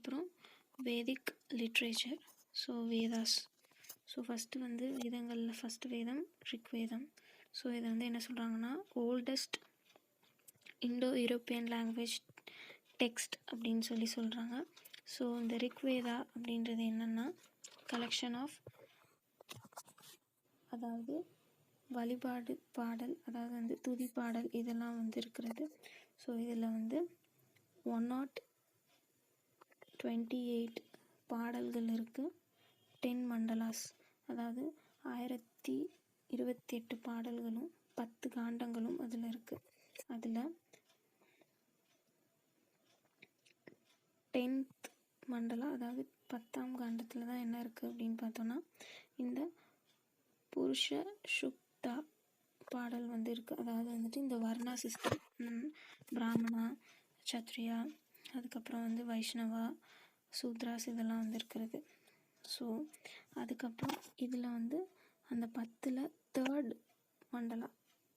அதுக்கப்புறம் Vedic literature, so Vedas. So first வந்து வேதங்களில் ஃபஸ்ட்டு வேதம் ரிக்வேதம். ஸோ இதை வந்து என்ன சொல்கிறாங்கன்னா oldest Indo European language text அப்படின்னு சொல்கிறாங்க. ஸோ இந்த ரிக்வேதா அப்படின்றது என்னென்னா கலெக்ஷன் ஆஃப், அதாவது வழிபாடு பாடல், அதாவது வந்து துதி பாடல் இதெல்லாம் வந்து இருக்கிறது. ஸோ இதில் வந்து 128 பாடல்கள் இருக்குது. 10 மண்டலாஸ், அதாவது 1028 பாடல்களும் 10 காண்டங்களும் அதில் இருக்குது. அதில் 10th மண்டலா, அதாவது 10ஆம் காண்டத்தில் தான் என்ன இருக்குது அப்படின்னு பார்த்தோன்னா இந்த புருஷ சுக்தா பாடல் வந்து இருக்குது. அதாவது வந்துட்டு இந்த வர்ணா சிஸ்டம், பிராமணா, சத்ரியா, அதுக்கப்புறம் வந்து வைஷ்ணவா, சூத்ராஸ் இதெல்லாம் வந்து இருக்கிறது. ஸோ அதுக்கப்புறம் இதில் வந்து அந்த 10ல் 3rd மண்டலா,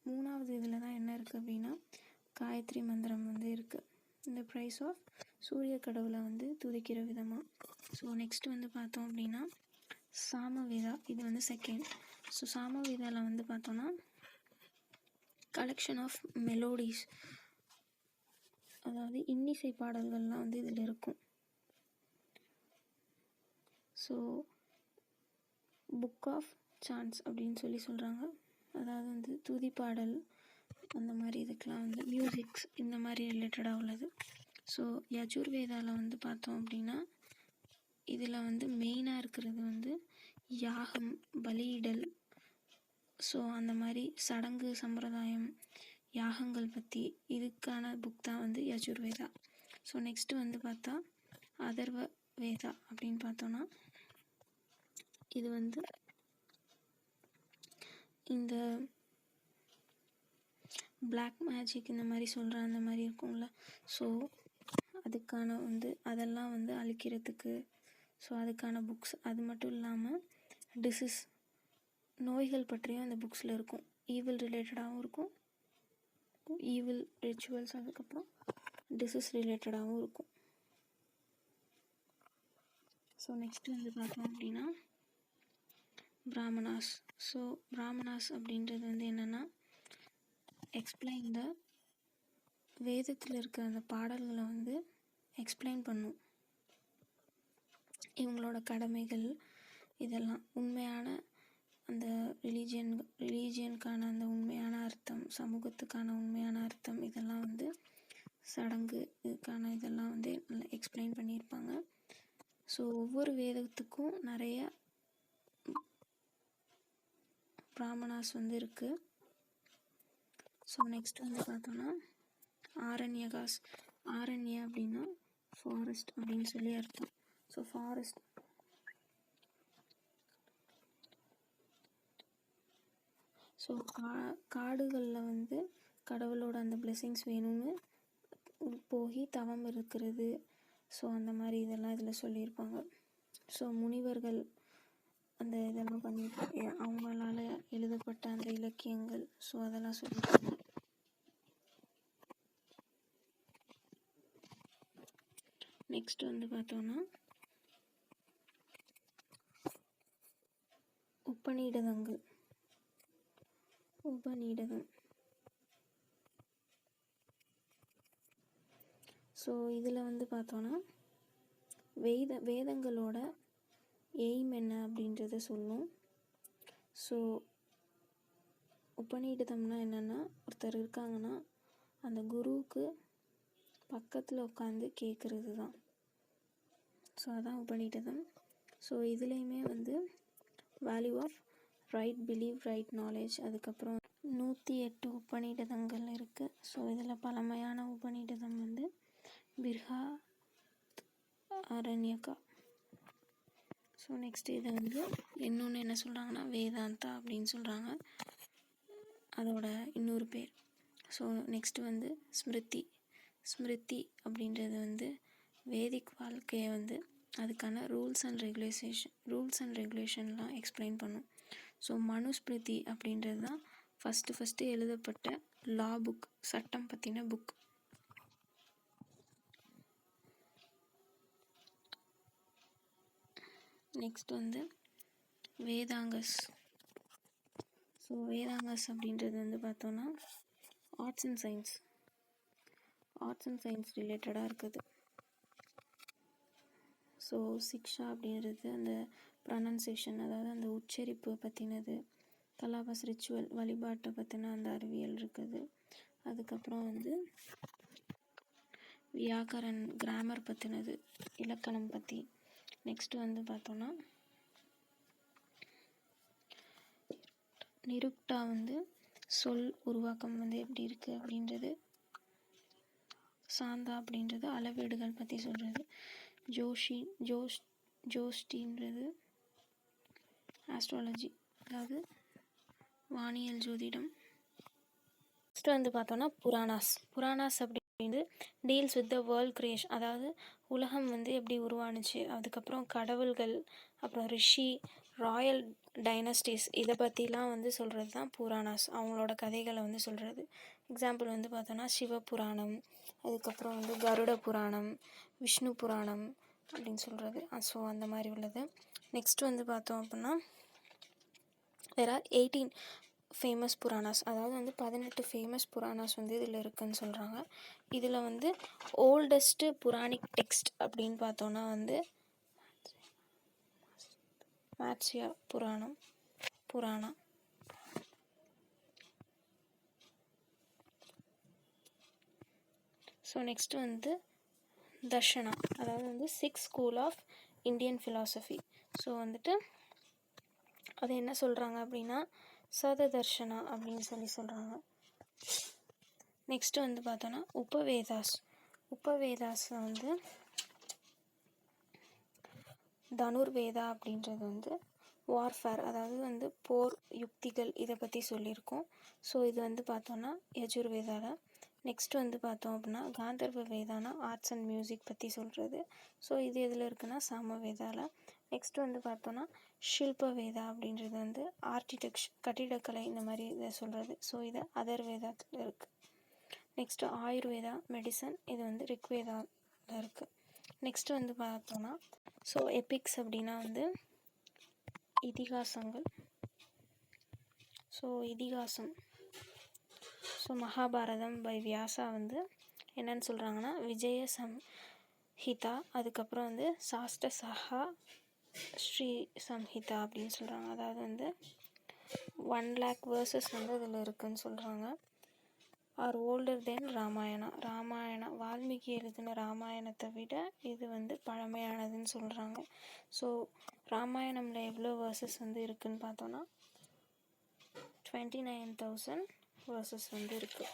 3வது இதில் தான் என்ன இருக்குது அப்படின்னா காயத்ரி மந்திரம் வந்து இருக்குது. இந்த ப்ரைஸ் ஆஃப் சூரிய கடவுளை வந்து துதிக்கிற விதமாக. ஸோ நெக்ஸ்ட் வந்து பார்த்தோம் அப்படின்னா சாமவேதா, இது வந்து செகண்ட். ஸோ சாமவேதாவில் வந்து பார்த்தோன்னா கலெக்ஷன் ஆஃப் மெலோடிஸ், அதாவது இன்னிசை பாடல்கள்லாம் வந்து இதில் இருக்கும். ஸோ புக் ஆஃப் சான்ஸ் அப்படின்னு சொல்கிறாங்க. அதாவது வந்து துதி பாடல் அந்த மாதிரி இதுக்கெலாம் வந்து மியூசிக்ஸ் இந்த மாதிரி ரிலேட்டடாக உள்ளது. ஸோ யஜுர்வேதாவில் வந்து பார்த்தோம் அப்படின்னா இதில் வந்து மெயினாக இருக்கிறது வந்து யாகம், பலியிடல், ஸோ அந்த மாதிரி சடங்கு சம்பிரதாயம், யாகங்கள் பற்றி இதுக்கான புக் தான் வந்து யஜுர்வேதா. ஸோ நெக்ஸ்ட்டு வந்து பார்த்தா அதர்வ வேதா அப்படின்னு பார்த்தோன்னா இது வந்து இந்த பிளாக் மேஜிக் இந்த மாதிரி சொல்கிற அந்த மாதிரி இருக்கும்ல, ஸோ அதுக்கான வந்து அதெல்லாம் வந்து அழிக்கிறதுக்கு, ஸோ அதுக்கான புக்ஸ். அது மட்டும் இல்லாமல் டிசீஸ், நோய்கள் பற்றியும் அந்த புக்ஸில் இருக்கும். ஈவில் ரிலேட்டடாகவும் இருக்கும், ஈவில் ரிச்சுவல்ஸ், அதுக்கப்புறம் டிசீஸ் ரிலேட்டடாகவும் இருக்கும். ஸோ நெக்ஸ்ட் வந்து பார்த்தோம் அப்படின்னா பிராமணாஸ். ஸோ பிராமணாஸ் அப்படின்றது வந்து என்னென்னா எக்ஸ்பிளைன் த, வேதத்தில் இருக்கிற அந்த பாடல்களை வந்து எக்ஸ்பிளைன் பண்ணும், இவங்களோட கடமைகள் இதெல்லாம், உண்மையான அந்த ரிலீஜியனுக்கான அந்த உண்மையான அர்த்தம், சமூகத்துக்கான உண்மையான அர்த்தம், இதெல்லாம் வந்து சடங்கு இதுக்கான இதெல்லாம் வந்து நல்லா எக்ஸ்பிளைன் பண்ணியிருப்பாங்க. ஸோ ஒவ்வொரு வேதத்துக்கும் நிறைய பிராமணாஸ் வந்து இருக்குது. ஸோ நெக்ஸ்ட் வந்து பார்த்தோன்னா ஆரண்யகாஸ். ஆரண்ய அப்படின்னா ஃபாரஸ்ட் அப்படின்னு சொல்லி அர்த்தம். ஸோ ஃபாரஸ்ட், ஸோ காடுகளில் வந்து கடவுளோட அந்த பிளெஸிங்ஸ் வேணும்னு போய் தவம் இருக்கிறது, ஸோ அந்த மாதிரி இதெல்லாம் இதில் சொல்லியிருப்பாங்க. ஸோ முனிவர்கள் அந்த இதெல்லாம் பண்ணிட்டு அவங்களால எழுதப்பட்ட அந்த இலக்கியங்கள், ஸோ அதெல்லாம் சொல்லியிருப்பாங்க. நெக்ஸ்ட் வந்து பார்த்தோன்னா உபநிடதங்கள். உபநிடதம், ஸோ இதில் வந்து பார்த்தோன்னா வேதங்களோட எய்ம் என்ன அப்படின்றத சொல்லும். ஸோ உபநிடதம்னா என்னென்னா ஒருத்தர் இருக்காங்கன்னா அந்த குருவுக்கு பக்கத்தில் உட்காந்து கேட்குறது தான், ஸோ அதான் உபநிடதம். ஸோ இதுலேயுமே வந்து value of right belief, right knowledge, அதுக்கப்புறம் 108 உபநிடதங்கள் இருக்குது. ஸோ இதில் பழமையான உபநிடதம் வந்து பிர்ஹா அரண்யகா. ஸோ நெக்ஸ்ட் இதை வந்து இன்னொன்று என்ன சொல்கிறாங்கன்னா வேதாந்தா அப்படின்னு சொல்கிறாங்க, அதோட இன்னொரு பேர். ஸோ நெக்ஸ்ட் வந்து ஸ்மிருதி. ஸ்மிருதி அப்படின்றது வந்து வேதிக் வாழ்க்கையை வந்து அதுக்கான ரூல்ஸ் அண்ட் ரெகுலேஷன்லாம் எக்ஸ்பிளைன் பண்ணும். ஸோ மனுஸ்மிருதி அப்படின்றது தான் ஃபஸ்ட்டு எழுதப்பட்ட லா புக், சட்டம் பற்றின புக். நெக்ஸ்ட் வந்து வேதாங்கஸ். ஸோ வேதாங்கஸ் அப்படின்றது வந்து பார்த்தோன்னா ஆர்ட்ஸ் அண்ட் சயின்ஸ் ரிலேட்டடாக இருக்குது. ஸோ சிக்ஷா அப்படின்றது அந்த ப்ரனன்சேஷன், அதாவது அந்த உச்சரிப்பு பற்றினது. கலாபஸ் ரிச்சுவல், வழிபாட்டை பற்றின அந்த அறிவியல் இருக்குது. அதுக்கப்புறம் வந்து வியாக்கரன், கிராமர் பற்றினது, இலக்கணம் பற்றி. நெக்ஸ்ட்டு வந்து பார்த்தோன்னா நிருக்டா வந்து சொல் உருவாக்கம் வந்து எப்படி இருக்குது அப்படின்றது. சாந்தா அப்படின்றது அளவீடுகள் பற்றி சொல்கிறது. ஜோஷ்டின்றது ஆஸ்ட்ராலஜி, அதாவது வானியல் ஜோதிடம். நெக்ஸ்ட் வந்து பார்த்தோன்னா புராணாஸ் அப்படின்றது deals with the world creation, அதாவது உலகம் வந்து எப்படி உருவானுச்சு, அதுக்கப்புறம் கடவுள்கள், அப்புறம் ரிஷி, ராயல் டைனஸ்டிஸ், இதை பற்றிலாம் வந்து சொல்கிறது தான் புராணாஸ். அவங்களோட கதைகளை வந்து சொல்கிறது. எக்ஸாம்பிள் வந்து பார்த்தோன்னா சிவபுராணம், அதுக்கப்புறம் வந்து கருட புராணம், விஷ்ணு புராணம் அப்படின்னு சொல்கிறது. ஸோ அந்த மாதிரி உள்ளது. நெக்ஸ்ட் வந்து பார்த்தோம் அப்படின்னா there are 18 ஃபேமஸ் புராணாஸ், அதாவது வந்து 18 ஃபேமஸ் புராணாஸ் வந்து இதில் இருக்குதுன்னு சொல்கிறாங்க. இதில் வந்து ஓல்டஸ்ட்டு புராணிக் டெக்ஸ்ட் அப்படின்னு பார்த்தோன்னா வந்து மாத்ஸ்யா புராணா. ஸோ நெக்ஸ்ட்டு வந்து தர்ஷனா, அதாவது வந்து 6 school of Indian philosophy. So வந்துட்டு அது என்ன சொல்கிறாங்க அப்படின்னா சததர்ஷனா அப்படின்னு சொல்கிறாங்க. நெக்ஸ்ட்டு வந்து பார்த்தோன்னா உபவேதாஸ் வந்து தனுர்வேதா அப்படின்றது வந்து வார்ஃபேர், அதாவது வந்து போர் யுக்திகள், இதை பற்றி சொல்லியிருக்கோம். ஸோ இது வந்து பார்த்தோன்னா யஜுர்வேதாவில். நெக்ஸ்ட் வந்து பார்த்தோம் அப்படின்னா காந்தர்வ வேதானா ஆர்ட்ஸ் அண்ட் மியூசிக் பற்றி சொல்கிறது. ஸோ இது எதில் இருக்குன்னா சாமவேதாவில். நெக்ஸ்ட் வந்து பார்த்தோன்னா ஷில்ப வேதா அப்படின்றது வந்து கட்டிடக்கலை, இந்த மாதிரி இதை சொல்கிறது. ஸோ இது அதர் வேதாத்தில் இருக்குது. நெக்ஸ்ட்டு ஆயுர்வேதா மெடிசன், இது வந்து ரிக்வேதாவில் இருக்குது. நெக்ஸ்ட் வந்து பார்த்தோன்னா ஸோ எபிக்ஸ் அப்படின்னா வந்து இதிகாசங்கள். இதிகாசம் ஸோ மகாபாரதம் பை வியாசா வந்து என்னன்னு சொல்கிறாங்கன்னா விஜய சம்ஹிதா, அதுக்கப்புறம் வந்து சாஸ்ட சஹா ஸ்ரீ சம்ஹிதா அப்படின்னு சொல்கிறாங்க. அதாவது வந்து 1,00,000 வேர்சஸ் வந்து அதில் இருக்குதுன்னு சொல்கிறாங்க. ஆர் ஓல்டர் தென் ராமாயணா வால்மீகி எழுதின ராமாயணத்தை விட இது வந்து பழமையானதுன்னு சொல்கிறாங்க. ஸோ ராமாயணமில் எவ்வளோ வேர்சஸ் வந்து இருக்குதுன்னு பார்த்தோன்னா 29,000 வேர்சஸ் வந்து இருக்குது.